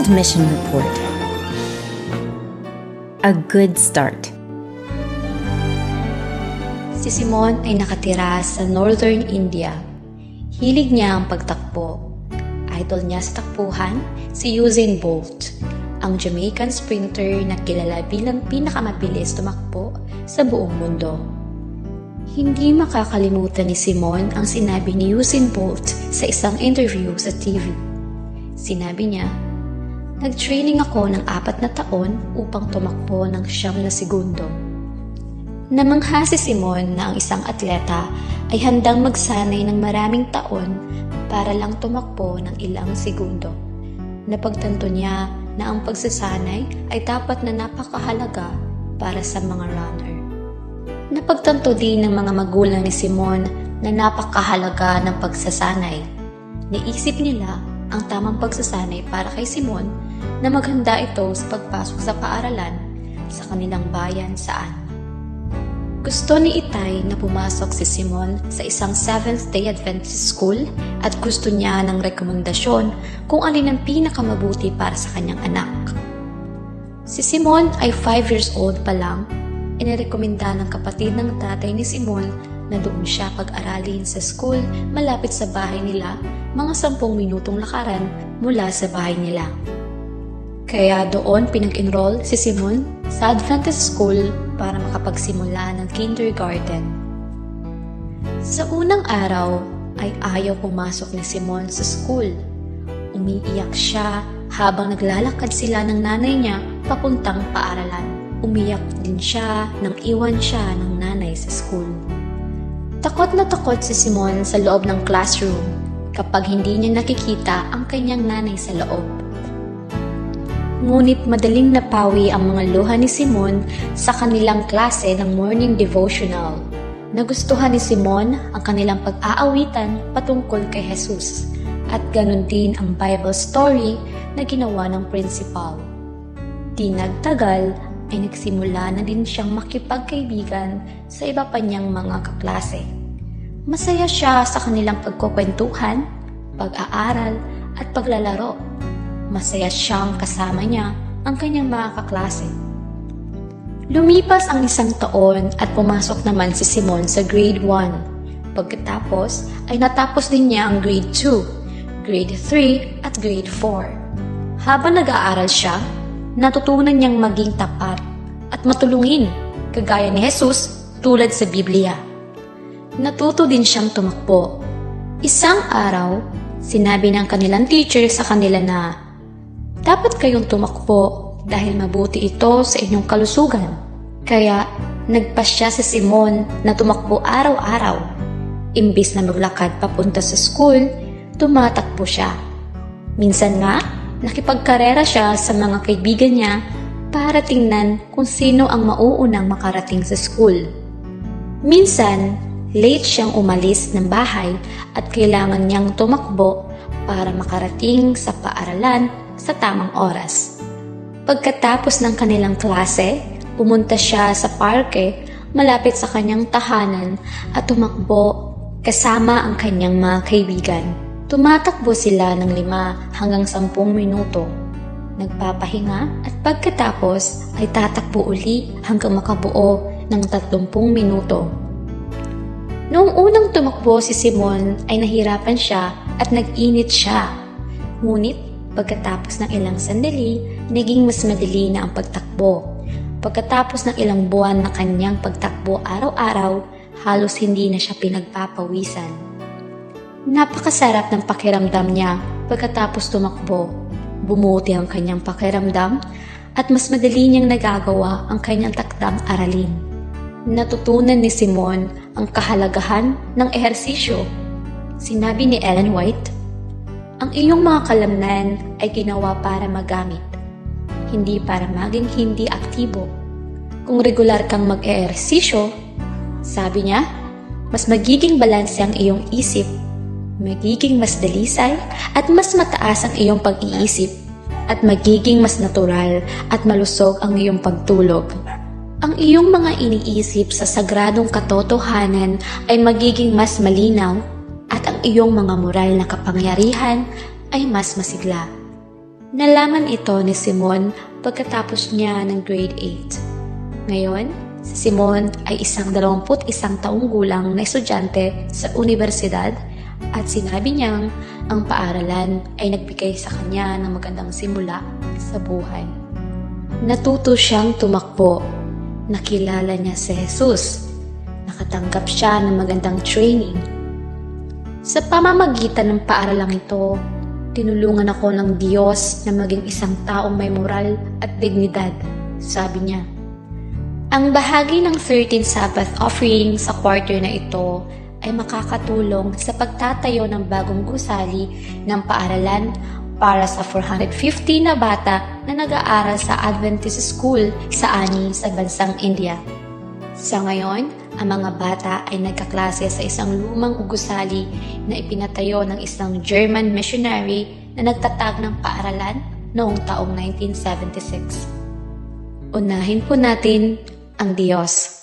World Mission Report. A good start. Si Simon ay nakatira sa Northern India. Hilig niya ang pagtakbo. Idol niya sa takbuhan, si Usain Bolt, ang Jamaican sprinter na kilala bilang pinakamabilis tumakbo sa buong mundo. Hindi makakalimutan ni Simon ang sinabi ni Usain Bolt sa isang interview sa TV. Sinabi niya, "Nag-training ako ng 4 na taon upang tumakbo ng 9 na segundo." Namangha si Simon na ang isang atleta ay handang magsanay ng maraming taon para lang tumakbo ng ilang segundo. Napagtanto niya na ang pagsasanay ay dapat na napakahalaga para sa mga runner. Napagtanto din ng mga magulang ni Simon na napakahalaga ng pagsasanay. Naisip nila ang tamang pagsasanay para kay Simon na maghanda ito sa pagpasok sa paaralan sa kanilang bayan saan. Gusto ni Itay na pumasok si Simon sa isang Seventh-day Adventist school at gusto niya ng rekomendasyon kung alin ang pinakamabuti para sa kanyang anak. Si Simon ay 5 years old pa lang. Inirekomenda ng kapatid ng tatay ni Simon na doon siya pag-aralin sa school malapit sa bahay nila, mga 10 minutong lakaran mula sa bahay nila. Kaya doon pinag-enroll si Simon sa Adventist school para makapagsimula ng kindergarten. Sa unang araw ay ayaw pumasok ni Simon sa school. Umiiyak siya habang naglalakad sila ng nanay niya papuntang paaralan. Umiyak din siya nang iwan siya ng nanay sa school. Takot na takot si Simon sa loob ng classroom kapag hindi niya nakikita ang kanyang nanay sa loob. Ngunit madaling napawi ang mga luha ni Simon sa kanilang klase ng morning devotional. Nagustuhan ni Simon ang kanilang pag-aawitan patungkol kay Jesus at ganun din ang Bible story na ginawa ng principal. Di nagtagal ay nagsimula na din siyang makipagkaibigan sa iba pa niyang mga kaklase. Masaya siya sa kanilang pagkukwentuhan, pag-aaral at paglalaro. Masaya siyang kasama niya ang kanyang mga kaklase. Lumipas ang 1 taon at pumasok naman si Simon sa grade 1. Pagkatapos ay natapos din niya ang grade 2, grade 3 at grade 4. Habang nag-aaral siya, natutunan niyang maging tapat at matulungin kagaya ni Jesus tulad sa Biblia. Natuto din siyang tumakbo. Isang araw, sinabi ng kanilang teacher sa kanila na dapat kayong tumakbo dahil mabuti ito sa inyong kalusugan. Kaya nagpasya si Simon na tumakbo araw-araw. Imbis na maglakad papunta sa school, tumatakbo siya. Minsan nga, nakipagkarera siya sa mga kaibigan niya para tingnan kung sino ang mauunang makarating sa school. Minsan, late siyang umalis ng bahay at kailangan niyang tumakbo para makarating sa paaralan sa tamang oras. Pagkatapos ng kanilang klase, pumunta siya sa parke malapit sa kanyang tahanan at tumakbo kasama ang kanyang mga kaibigan. Tumatakbo sila ng 5 hanggang 10 minuto. Nagpapahinga at pagkatapos ay tatakbo uli hanggang makabuo ng 30 minuto. Noong unang tumakbo si Simon ay nahirapan siya at nag-init siya. Ngunit pagkatapos ng ilang sandali, naging mas madali na ang pagtakbo. Pagkatapos ng ilang buwan na kanyang pagtakbo araw-araw, halos hindi na siya pinagpapawisan. Napakasarap ng pakiramdam niya pagkatapos tumakbo. Bumuti ang kanyang pakiramdam at mas madali niyang nagagawa ang kanyang takdang aralin. Natutunan ni Simon ang kahalagahan ng ehersisyo. Sinabi ni Ellen White, "Ang iyong mga kalamnan ay ginawa para magamit, hindi para maging hindi aktibo. Kung regular kang mag-ehersisyo," sabi niya, "mas magiging balanse ang iyong isip, magiging mas dalisay at mas mataas ang iyong pag-iisip, at magiging mas natural at malusog ang iyong pagtulog. Ang iyong mga iniisip sa sagradong katotohanan ay magiging mas malinaw at ang iyong mga moral na kapangyarihan ay mas masigla." Nalaman ito ni Simon pagkatapos niya ng grade 8. Ngayon, si Simon ay isang 21 taong gulang na estudyante sa universidad at sinabi niyang ang paaralan ay nagbigay sa kanya ng magandang simula sa buhay. Natuto siyang tumakbo. Nakilala niya si Jesus. Nakatanggap siya ng magandang training. Sa pamamagitan ng paaralang ito, tinulungan ako ng Diyos na maging isang taong may moral at dignidad, sabi niya. Ang bahagi ng 13th Sabbath offering sa quarter na ito ay makakatulong sa pagtatayo ng bagong gusali ng paaralan para sa 450 na bata na nag-aaral sa Adventist School sa Ani sa bansang India. Sa ngayon, ang mga bata ay nagkaklase sa isang lumang gusali na ipinatayo ng isang German missionary na nagtatag ng paaralan noong taong 1976. Unahin po natin ang Diyos.